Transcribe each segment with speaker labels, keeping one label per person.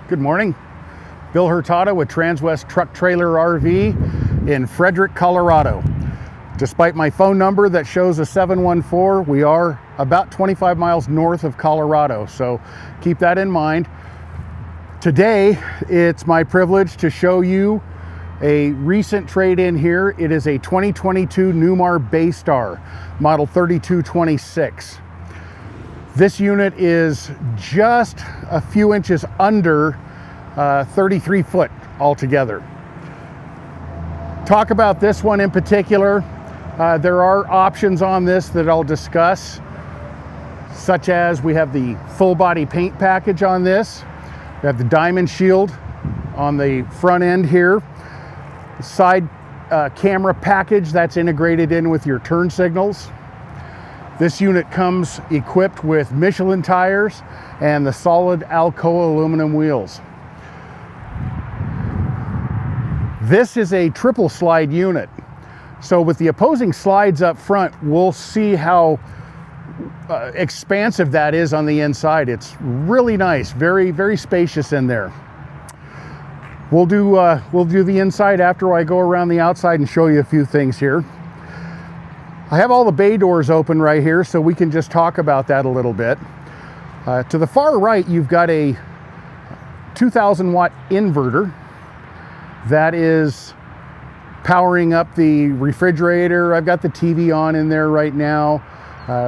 Speaker 1: Good morning. Bill Hurtado with Transwest Truck Trailer RV in Frederick, Colorado. Despite my phone number that shows a 714, we are about 25 miles north of Colorado, so keep that in mind. Today, it's my privilege to show you a recent trade-in here. It is a 2022 Newmar Bay Star, model 3226. This unit is just a few inches under 33 foot altogether. Talk about this one in particular. There are options on this that I'll discuss, such as we have the full body paint package on this. We have the diamond shield on the front end here. Side camera package that's integrated in with your turn signals. This unit comes equipped with Michelin tires and the solid Alcoa aluminum wheels. This is a triple slide unit. So with the opposing slides up front, we'll see how expansive that is on the inside. It's really nice, very, very spacious in there. We'll do the inside after I go around the outside and show you a few things here. I have all the bay doors open right here, so we can just talk about that a little bit. To the far right, you've got a 2,000 watt inverter that is powering up the refrigerator. I've got the TV on in there right now.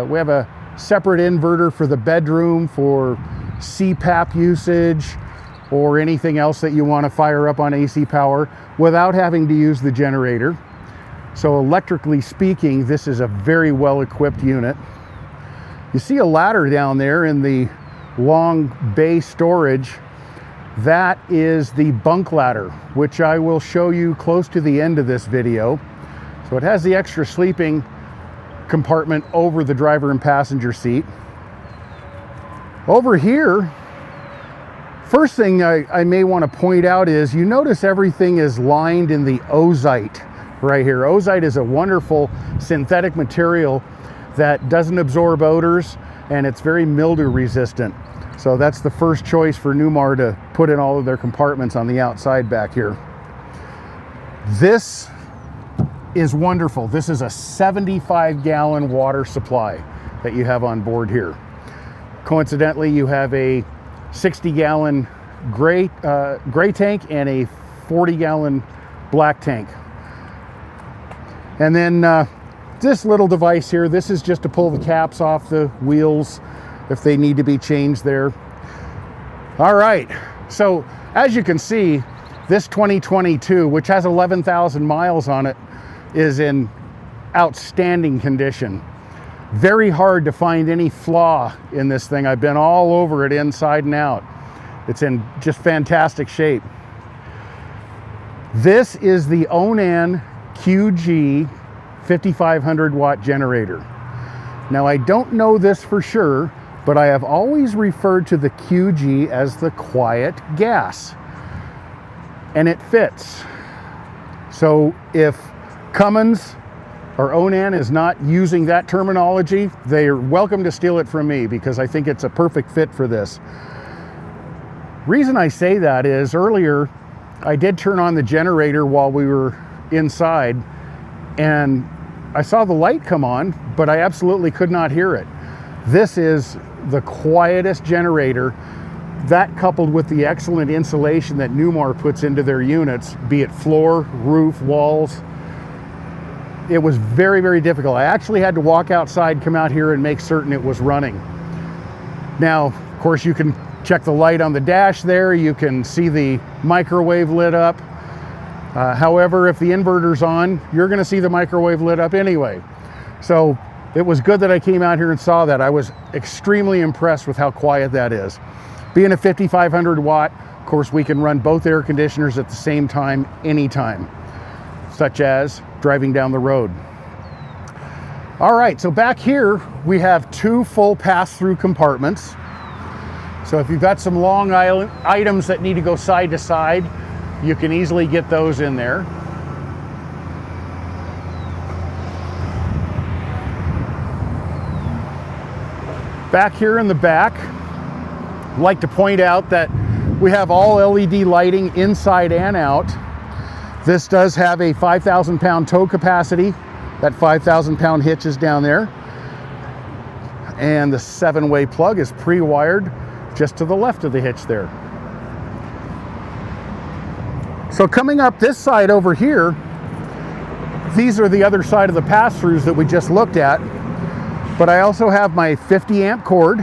Speaker 1: We have a separate inverter for the bedroom for CPAP usage or anything else that you want to fire up on AC power without having to use the generator. So electrically speaking, this is a very well-equipped unit. You see a ladder down there in the long bay storage. That is the bunk ladder, which I will show you close to the end of this video. So it has the extra sleeping compartment over the driver and passenger seat. Over here, first thing I may want to point out is you notice everything is lined in the ozite right here. Ozite is a wonderful synthetic material that doesn't absorb odors, and it's very mildew resistant. So that's the first choice for Newmar to put in all of their compartments on the outside back here. This is wonderful. This is a 75-gallon water supply that you have on board here. Coincidentally, you have a 60-gallon gray tank and a 40-gallon black tank. And then this little device here, this is just to pull the caps off the wheels if they need to be changed there. All right, so as you can see, this 2022, which has 11,000 miles on it, is in outstanding condition. Very hard to find any flaw in this thing. I've been all over it inside and out. It's in just fantastic shape. This is the Onan QG 5500 watt generator. Now I don't know this for sure, but I have always referred to the QG as the quiet gas, and it fits. So if Cummins or Onan is not using that terminology, they are welcome to steal it from me, because I think it's a perfect fit for this. Reason I say that is earlier I did turn on the generator while we were inside, and I saw the light come on, but I absolutely could not hear it. This is the quietest generator. That, coupled with the excellent insulation that Newmar puts into their units, be it floor, roof, walls, it was very, very difficult. I actually had to walk outside, come out here and make certain it was running. Now, of course, you can check the light on the dash there. You can see the microwave lit up. However, if the inverter's on, you're going to see the microwave lit up anyway. So it was good that I came out here and saw that. I was extremely impressed with how quiet that is. Being a 5500 watt, of course, we can run both air conditioners at the same time, anytime, such as driving down the road. All right, so back here, we have two full pass-through compartments. So if you've got some long items that need to go side to side, you can easily get those in there. Back here in the back, I'd like to point out that We have all LED lighting inside and out. This does have a 5,000 pound tow capacity. That 5,000 pound hitch is down there. And the 7-way plug is pre-wired just to the left of the hitch there. So coming up this side over here, these are the other side of the pass-throughs that we just looked at. But I also have my 50 amp cord.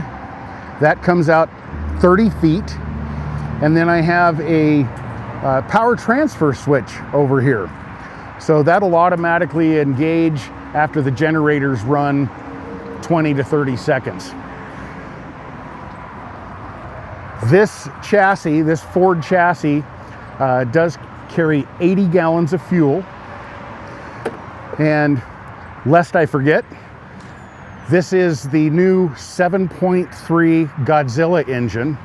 Speaker 1: That comes out 30 feet. And then I have a power transfer switch over here. So that'll automatically engage after the generators run 20 to 30 seconds. This chassis, this Ford chassis, does carry 80 gallons of fuel. And lest I forget, this is the new 7.3 Godzilla engine.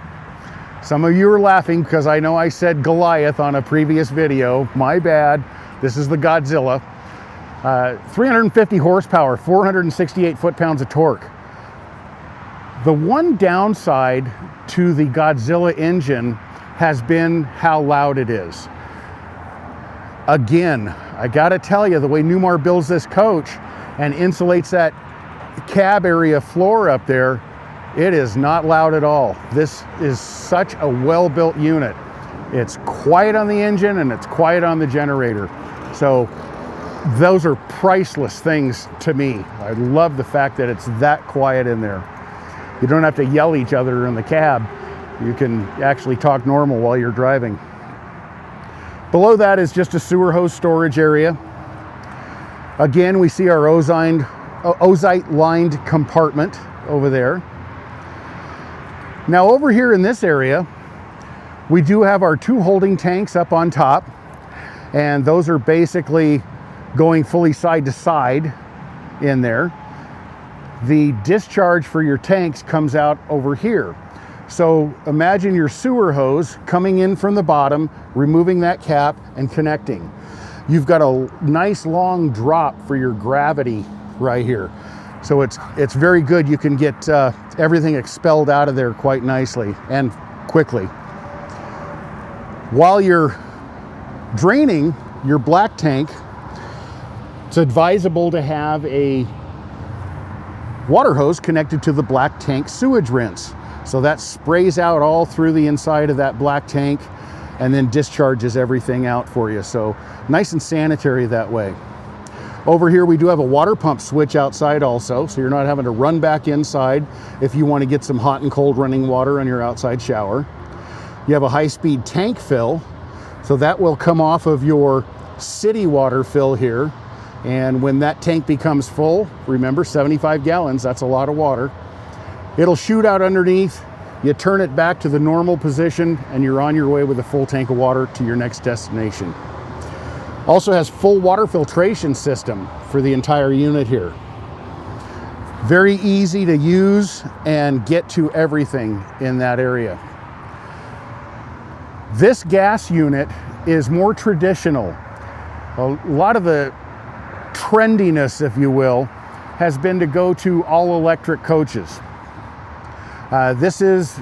Speaker 1: Some of you are laughing because I know I said Goliath on a previous video. My bad. This is the Godzilla. 350 horsepower, 468 foot-pounds of torque. The one downside to the Godzilla engine has been how loud it is. Again, I gotta tell you, the way Newmar builds this coach and insulates that cab area floor up there, it is not loud at all. This is such a well-built unit. It's quiet on the engine and it's quiet on the generator. So those are priceless things to me. I love the fact that it's that quiet in there. You don't have to yell at each other in the cab. You can actually talk normal while you're driving. Below that is just a sewer hose storage area. Again, we see our ozite lined compartment over there. Now over here in this area, we do have our 2 holding tanks up on top, and those are basically going fully side to side in there. The discharge for your tanks comes out over here. So imagine your sewer hose coming in from the bottom, removing that cap and connecting. You've got a nice long drop for your gravity right here. So it's very good. You can get everything expelled out of there quite nicely and quickly. While you're draining your black tank, it's advisable to have a water hose connected to the black tank sewage rinse. So that sprays out all through the inside of that black tank and then discharges everything out for you. So nice and sanitary that way. Over here we do have a water pump switch outside also, so you're not having to run back inside if you want to get some hot and cold running water on your outside shower. You have a high-speed tank fill, so that will come off of your city water fill here. And when that tank becomes full, remember 75 gallons, that's a lot of water. It'll shoot out underneath, you turn it back to the normal position, and you're on your way with a full tank of water to your next destination. Also has full water filtration system for the entire unit here. Very easy to use and get to everything in that area. This gas unit is more traditional. A lot of the trendiness, if you will, has been to go to all-electric coaches. This is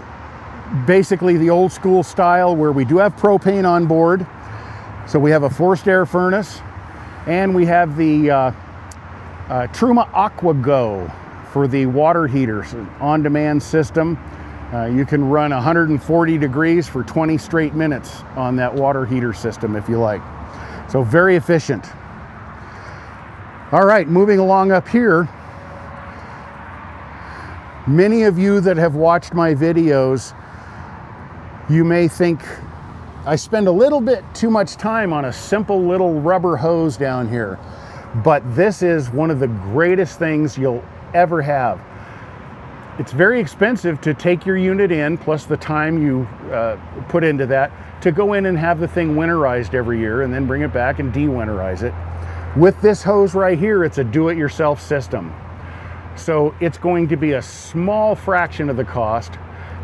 Speaker 1: basically the old school style where we do have propane on board. So we have a forced air furnace, and we have the Truma Aqua Go for the water heaters, an on-demand system. You can run 140 degrees for 20 straight minutes on that water heater system if you like. So very efficient. All right, moving along up here. Many of you that have watched my videos, you may think I spend a little bit too much time on a simple little rubber hose down here, but this is one of the greatest things you'll ever have. It's very expensive to take your unit in, plus the time you put into that, to go in and have the thing winterized every year and then bring it back and de-winterize it. With this hose right here, it's a do-it-yourself system. So it's going to be a small fraction of the cost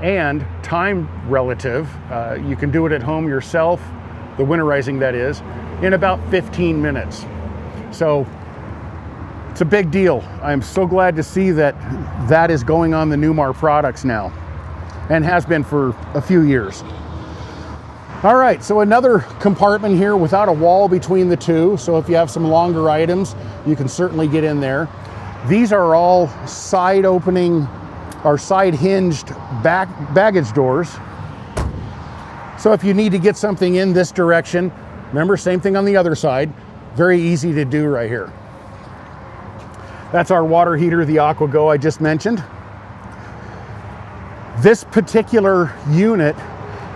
Speaker 1: and time relative. You can do it at home yourself, the winterizing that is, in about 15 minutes. So it's a big deal. I'm so glad to see that that is going on the Newmar products now, and has been for a few years. All right, so another compartment here without a wall between the two. So if you have some longer items, you can certainly get in there. These are all side opening or side hinged baggage doors. So if you need to get something in this direction, remember, same thing on the other side. Very easy to do right here. That's our water heater, the AquaGo I just mentioned. This particular unit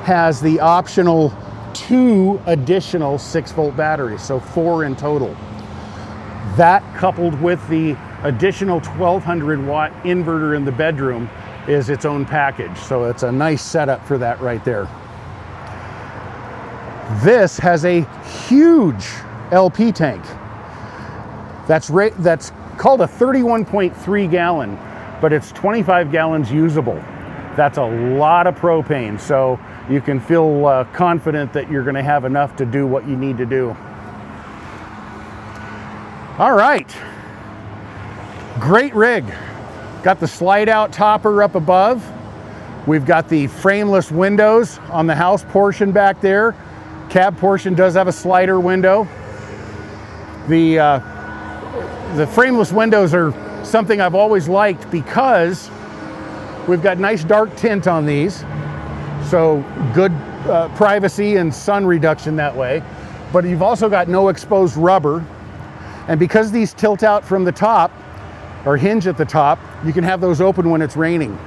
Speaker 1: has the optional 2 additional 6-volt batteries, so 4 in total. That coupled with the additional 1200 watt inverter in the bedroom is its own package. So it's a nice setup for that right there. This has a huge LP tank. That's called a 31.3 gallon, but it's 25 gallons usable. That's a lot of propane, so you can feel confident that you're going to have enough to do what you need to do. All right, great rig. Got the slide out topper up above. We've got the frameless windows on the house portion back there. Cab portion does have a slider window. The frameless windows are something I've always liked because we've got nice dark tint on these, so good privacy and sun reduction that way. But you've also got no exposed rubber. And because these tilt out from the top, or hinge at the top, you can have those open when it's raining.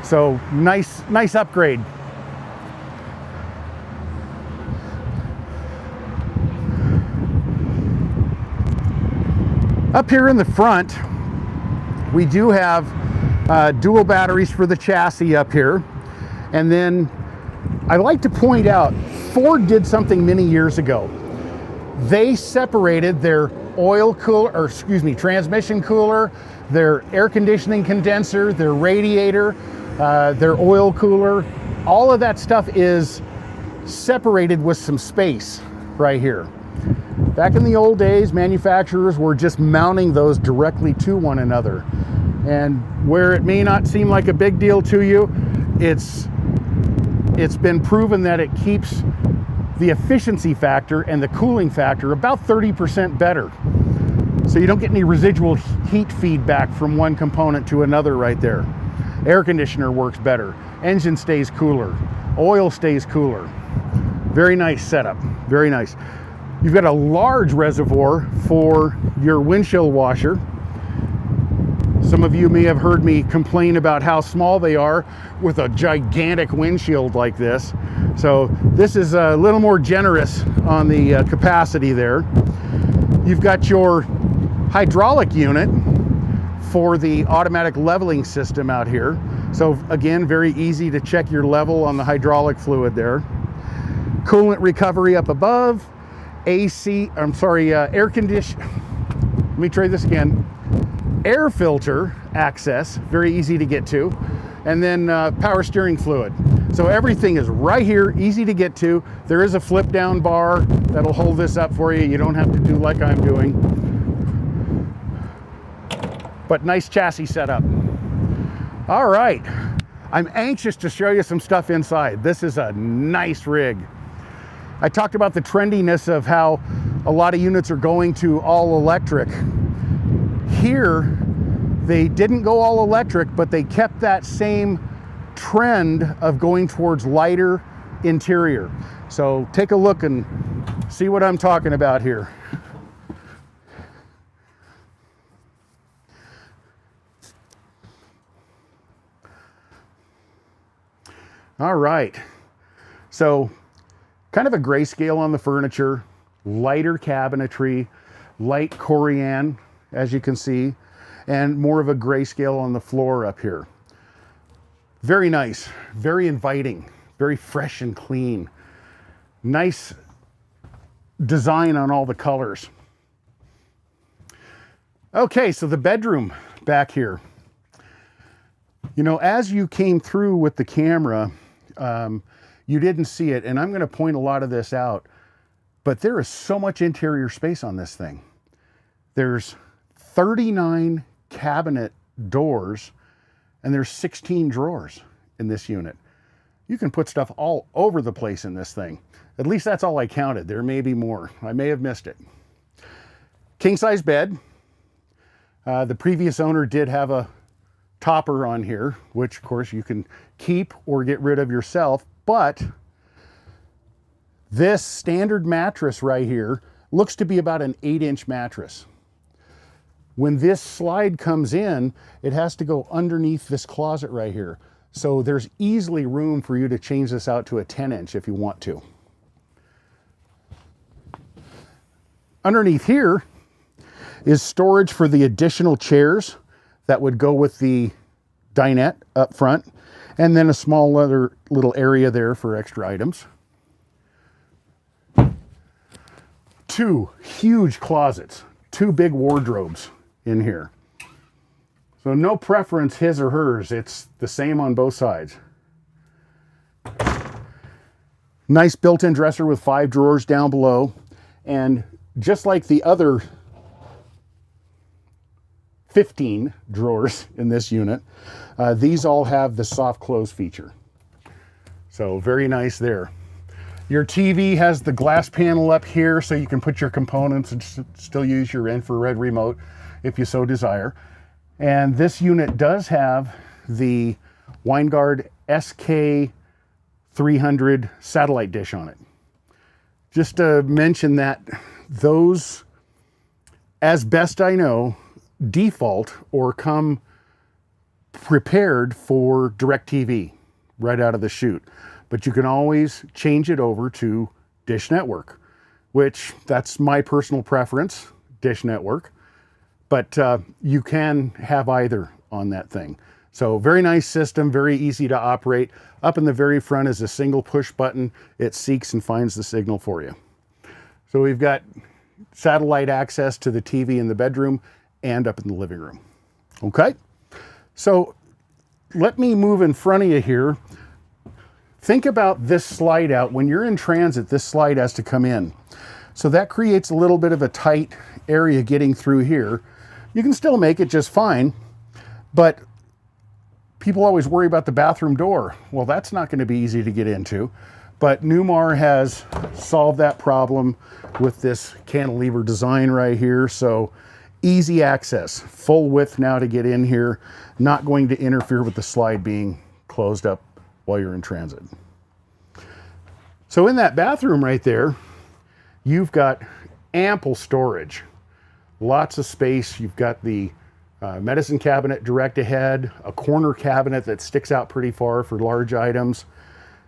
Speaker 1: So nice upgrade. Up here in the front, we do have dual batteries for the chassis up here. And then I like to point out, Ford did something many years ago. They separated their oil cooler, or excuse me, transmission cooler, their air conditioning condenser, their radiator, their oil cooler. All of that stuff is separated with some space right here. Back in the old days, manufacturers were just mounting those directly to one another. And where it may not seem like a big deal to you, it's been proven that it keeps the efficiency factor and the cooling factor about 30% better. So you don't get any residual heat feedback from one component to another right there. Air conditioner works better. Engine stays cooler. Oil stays cooler. Very nice setup, very nice. You've got a large reservoir for your windshield washer. Some of you may have heard me complain about how small they are with a gigantic windshield like this. So this is a little more generous on the capacity there. You've got your hydraulic unit for the automatic leveling system out here. So again, very easy to check your level on the hydraulic fluid there. Coolant recovery up above. Air condition. Let me try this again. Air filter access, very easy to get to. And then power steering fluid. So everything is right here, easy to get to. There is a flip down bar that'll hold this up for you. You don't have to do like I'm doing. But nice chassis setup. All right, I'm anxious to show you some stuff inside. This is a nice rig. I talked about the trendiness of how a lot of units are going to all electric. Here, they didn't go all electric, but they kept that same trend of going towards lighter interior. So take a look and see what I'm talking about here. All right, so kind of a grayscale on the furniture, lighter cabinetry, light corian, as you can see, and more of a grayscale on the floor up here. Very nice, very inviting, very fresh and clean. Nice design on all the colors. Okay, so the bedroom back here. You know, as you came through with the camera, you didn't see it, and I'm going to point a lot of this out, but there is so much interior space on this thing. There's 39 cabinet doors, and there's 16 drawers in this unit. You can put stuff all over the place in this thing. At least that's all I counted. There may be more. I may have missed it. King size bed. The previous owner did have a topper on here, which of course you can keep or get rid of yourself, but this standard mattress right here looks to be about an 8-inch mattress. When this slide comes in, it has to go underneath this closet right here. So there's easily room for you to change this out to a 10-inch if you want to. Underneath here is storage for the additional chairs that would go with the dinette up front, and then a small other little area there for extra items. 2 huge closets, 2 big wardrobes in here. So no preference his or hers, it's the same on both sides. Nice built-in dresser with 5 drawers down below, and just like the other 15 drawers in this unit, these all have the soft close feature. So very nice there. Your TV has the glass panel up here so you can put your components and still use your infrared remote if you so desire. And this unit does have the Winegard SK300 satellite dish on it. Just to mention that those, as best I know, default or come prepared for DirecTV right out of the chute, but you can always change it over to Dish Network, which that's my personal preference, Dish Network, but you can have either on that thing. So very nice system, very easy to operate. Up in the very front is a single push button. It seeks and finds the signal for you. So we've got satellite access to the TV in the bedroom and up in the living room. Okay, so let me move in front of you here. Think about this slide out. When you're in transit, this slide has to come in. So that creates a little bit of a tight area getting through here. You can still make it just fine, but people always worry about the bathroom door. Well, that's not going to be easy to get into, but Newmar has solved that problem with this cantilever design right here. So easy access, full width now to get in here, not going to interfere with the slide being closed up while you're in transit. So in that bathroom right there, you've got ample storage, lots of space. You've got the medicine cabinet direct ahead, a corner cabinet that sticks out pretty far for large items,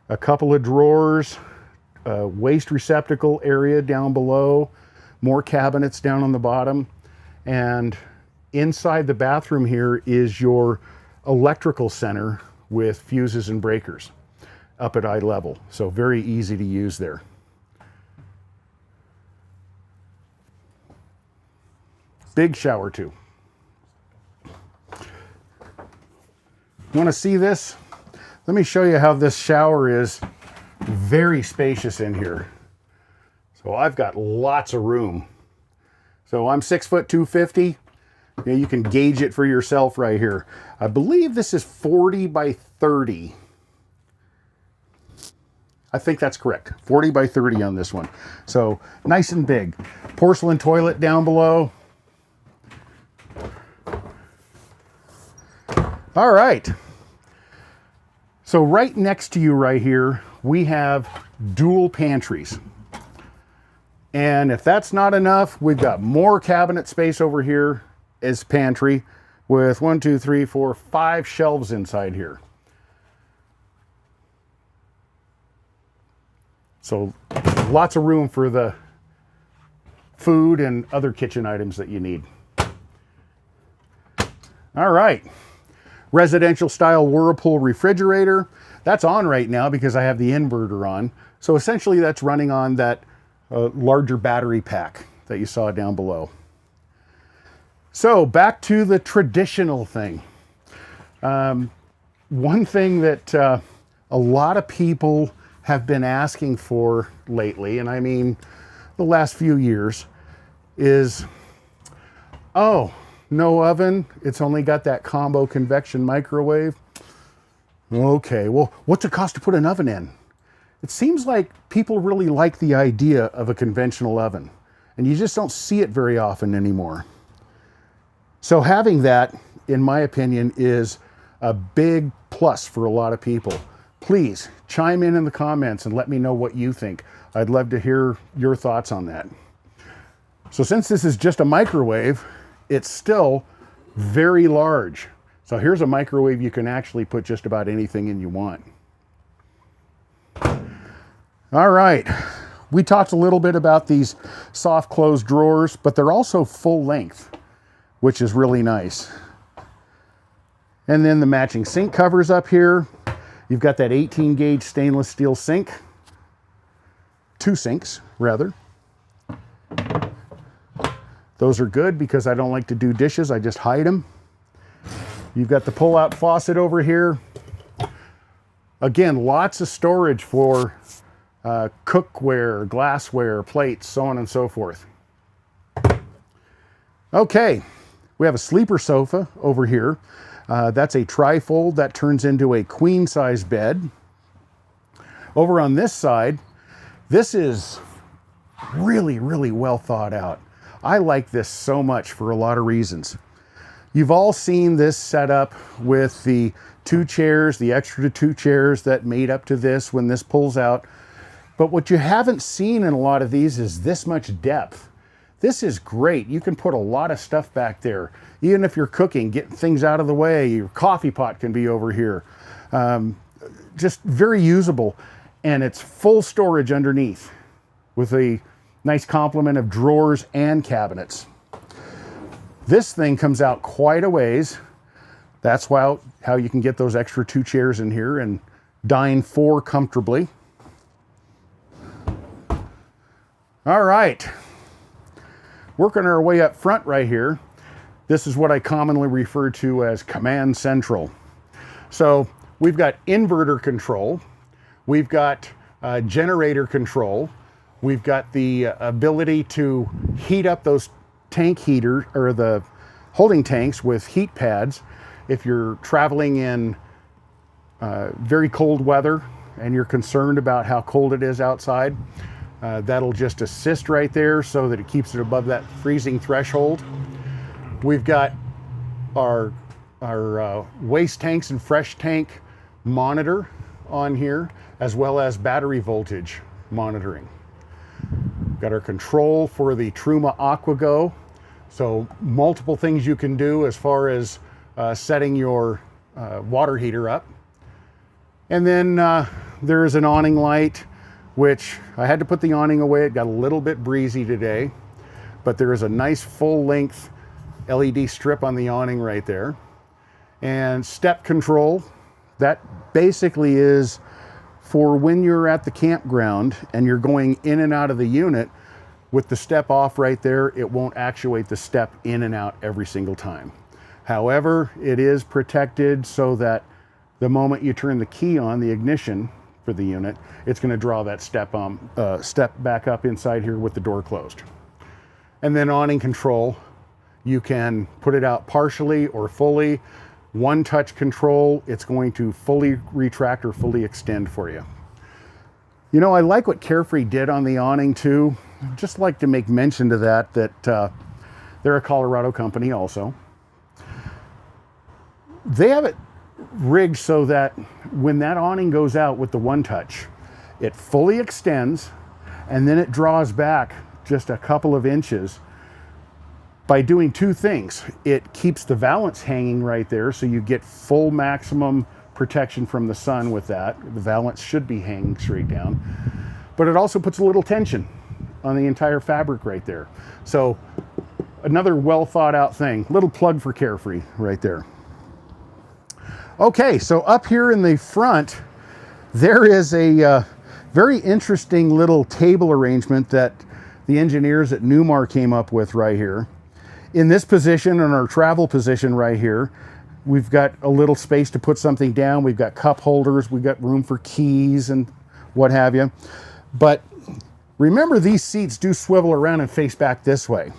Speaker 1: a couple of drawers, a waste receptacle area down below, more cabinets down on the bottom. And inside the bathroom here is your electrical center with fuses and breakers up at eye level. So very easy to use there. Big shower too. Want to see this? Let me show you how this shower is very spacious in here. So I've got lots of room. So I'm 6 foot 250. You can gauge it for yourself right here. I believe this is 40 by 30. I think that's correct. 40 by 30 on this one. So nice and big. Porcelain toilet down below. All right. So right next to you right here, we have dual pantries. And if that's not enough, we've got more cabinet space over here as pantry with 1, 2, 3, 4, 5 shelves inside here. So lots of room for the food and other kitchen items that you need. All right. Residential style Whirlpool refrigerator. That's on right now because I have the inverter on. So essentially that's running on that larger battery pack that you saw down below. So back to the traditional thing. One thing that a lot of people have been asking for lately, and I mean the last few years, is, oh, no oven, it's only got that combo convection microwave. Okay, well, what's it cost to put an oven in? It seems like people really like the idea of a conventional oven, and you just don't see it very often anymore. So having that, in my opinion, is a big plus for a lot of people. Please chime in the comments and let me know what you think. I'd love to hear your thoughts on that. So since this is just a microwave, it's still very large. So here's a microwave you can actually put just about anything in you want. All right, we talked a little bit about these soft close drawers, but they're also full length, which is really nice. And then the matching sink covers up here. You've got that 18 gauge stainless steel sink. 2 sinks, rather. Those are good because I don't like to do dishes, I just hide them. You've got the pull-out faucet over here. Again, lots of storage for cookware, glassware, plates, so on and so forth. Okay, we have a sleeper sofa over here. That's a trifold that turns into a queen size bed. Over on this side, this is really, really well thought out. I like this so much for a lot of reasons. You've all seen this setup with the 2 chairs, the extra 2 chairs that made up to this when this pulls out. But what you haven't seen in a lot of these is this much depth. This is great. You can put a lot of stuff back there. Even if you're cooking, getting things out of the way, your coffee pot can be over here. Just very usable. And it's full storage underneath with a nice complement of drawers and cabinets. This thing comes out quite a ways. That's why how you can get those extra 2 chairs in here and dine 4 comfortably. All right, working our way up front right here. This is what I commonly refer to as command central. So we've got inverter control, we've got generator control, we've got the ability to heat up those tank heater or the holding tanks with heat pads. If you're traveling in very cold weather and you're concerned about how cold it is outside, that'll just assist right there so that it keeps it above that freezing threshold. We've got our waste tanks and fresh tank monitor on here, as well as battery voltage monitoring. Got our control for the Truma AquaGo. So multiple things you can do as far as setting your water heater up. And then there's an awning light, which I had to put the awning away. It got a little bit breezy today, but there is a nice full length LED strip on the awning right there. And step control, that basically is for when you're at the campground and you're going in and out of the unit. With the step off right there, it won't actuate the step in and out every single time. However, it is protected so that the moment you turn the key on, the ignition for the unit, it's going to draw that step back up inside here with the door closed. And then awning control, you can put it out partially or fully. One touch control, it's going to fully retract or fully extend for you. You know, I like what Carefree did on the awning too. I'd just like to make mention to that they're a Colorado company also. They have it rigged so that when that awning goes out with the one touch, it fully extends and then it draws back just a couple of inches by doing 2 things. It keeps the valance hanging right there, so you get full maximum protection from the sun with that. The valance should be hanging straight down, but it also puts a little tension on the entire fabric right there. So another well thought out thing. Little plug for Carefree right there. Okay, so up here in the front, there is a very interesting little table arrangement that the engineers at Newmar came up with right here. In this position, in our travel position right here, we've got a little space to put something down. We've got cup holders, we've got room for keys and what have you. But remember, these seats do swivel around and face back this way.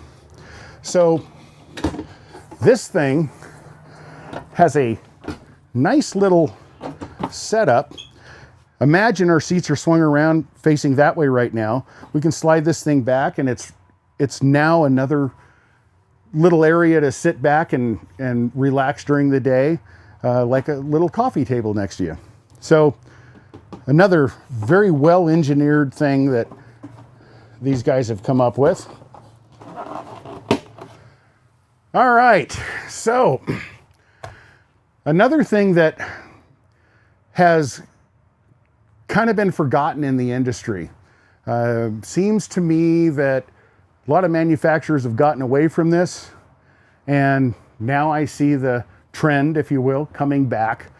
Speaker 1: So this thing has a nice little setup, imagine our seats are swung around facing that way right now. We can slide this thing back, and it's now another little area to sit back and relax during the day, like a little coffee table next to you. So another very well engineered thing that these guys have come up with. All right, so another thing that has kind of been forgotten in the industry. Seems to me that a lot of manufacturers have gotten away from this, and now I see the trend, if you will, coming back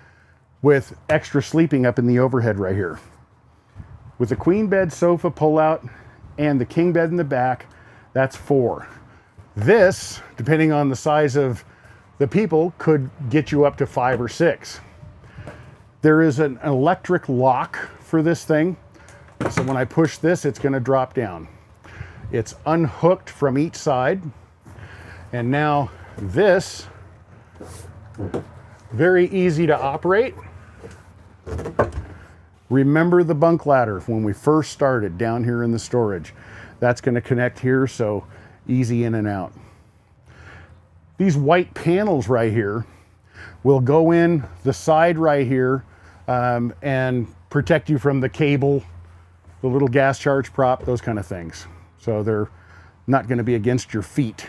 Speaker 1: with extra sleeping up in the overhead right here. With the queen bed sofa pullout and the king bed in the back, that's 4. This, depending on the size of the people, could get you up to 5 or 6. There is an electric lock for this thing. So when I push this, it's going to drop down. It's unhooked from each side. And now this, very easy to operate. Remember the bunk ladder when we first started down here in the storage. That's going to connect here, so easy in and out. These white panels right here will go in the side right here and protect you from the cable, the little gas charge prop, those kind of things. So they're not going to be against your feet.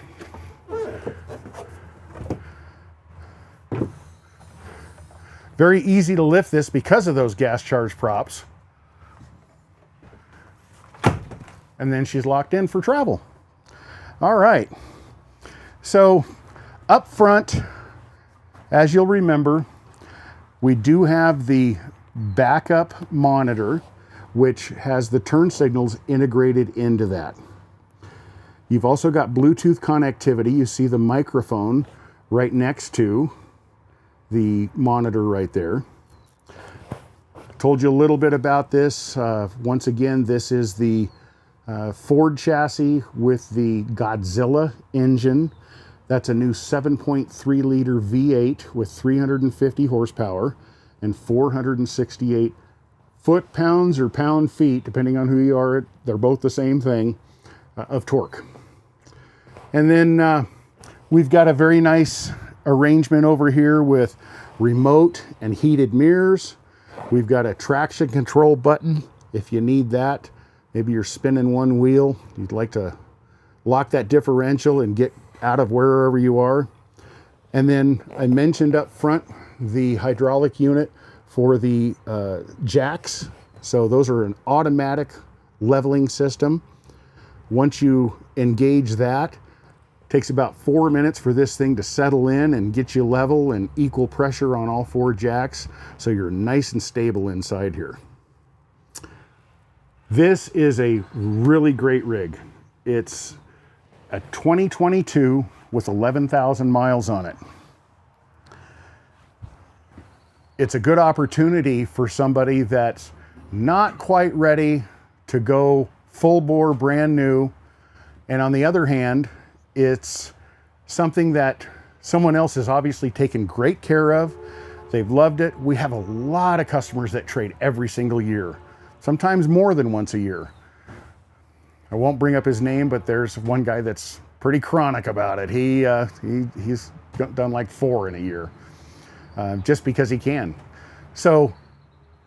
Speaker 1: Very easy to lift this because of those gas charge props. And then she's locked in for travel. All right. So up front, as you'll remember, we do have the backup monitor, which has the turn signals integrated into that. You've also got Bluetooth connectivity. You see the microphone right next to the monitor right there. Told you a little bit about this. Once again, this is the Ford chassis with the Godzilla engine. That's a new 7.3 liter V8 with 350 horsepower and 468 foot-pounds or pound-feet, depending on who you are. They're both the same thing, of torque. And then we've got a very nice arrangement over here with remote and heated mirrors. We've got a traction control button if you need that. Maybe you're spinning one wheel, you'd like to lock that differential and get out of wherever you are. And then I mentioned up front the hydraulic unit for the jacks. So those are an automatic leveling system. Once you engage that, it takes about 4 minutes for this thing to settle in and get you level and equal pressure on all 4 jacks, so you're nice and stable inside here. This is a really great rig. It's a 2022 with 11,000 miles on it. It's a good opportunity for somebody that's not quite ready to go full bore brand new. And on the other hand, it's something that someone else has obviously taken great care of. They've loved it. We have a lot of customers that trade every single year, sometimes more than once a year. I won't bring up his name, but there's one guy that's pretty chronic about it. He's done like 4 in a year, just because he can. So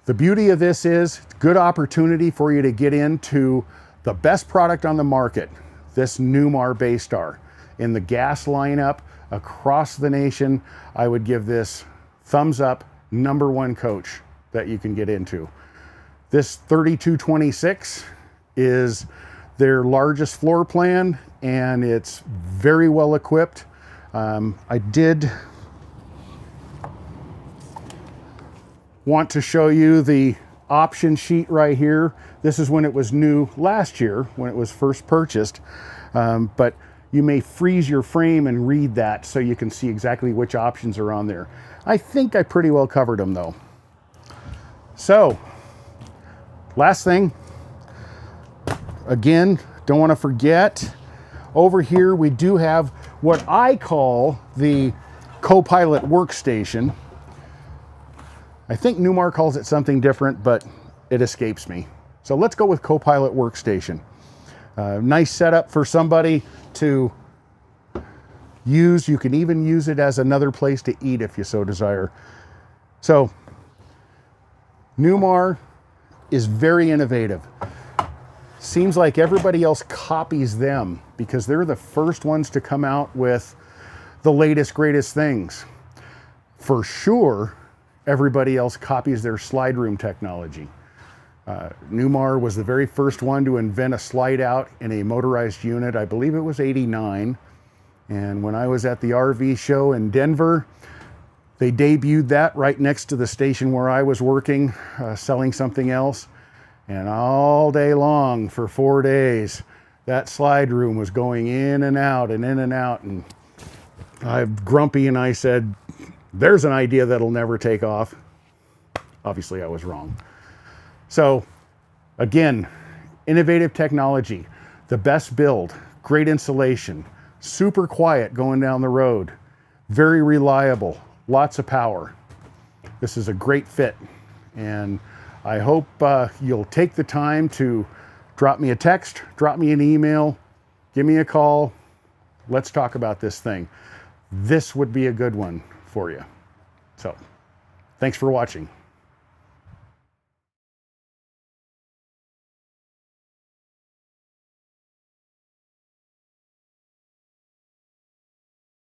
Speaker 1: the beauty of this is it's a good opportunity for you to get into the best product on the market, this Newmar Bay Star. In the gas lineup across the nation, I would give this thumbs up, #1 coach that you can get into. This 3226 is their largest floor plan, and it's very well equipped. I did want to show you the option sheet right here. This is when it was new last year, when it was first purchased, but you may freeze your frame and read that so you can see exactly which options are on there. I think I pretty well covered them though. So, last thing, again, don't want to forget, over here we do have what I call the co-pilot workstation. I think Newmar calls it something different, but it escapes me. So let's go with Copilot Workstation. Nice setup for somebody to use. You can even use it as another place to eat if you so desire. So Newmar is very innovative. Seems like everybody else copies them because they're the first ones to come out with the latest, greatest things. For sure, everybody else copies their slide room technology. Newmar was the very first one to invent a slide out in a motorized unit. I believe it was '89. And when I was at the RV show in Denver, they debuted that right next to the station where I was working, selling something else. And all day long for 4 days, that slide room was going in and out and in and out. And I'm grumpy and I said, there's an idea that'll never take off. Obviously I was wrong. So again, innovative technology, the best build, great insulation, super quiet going down the road, very reliable, lots of power. This is a great fit, and I hope you'll take the time to drop me a text, drop me an email, give me a call. Let's talk about this thing. This would be a good one for you. So, thanks for watching.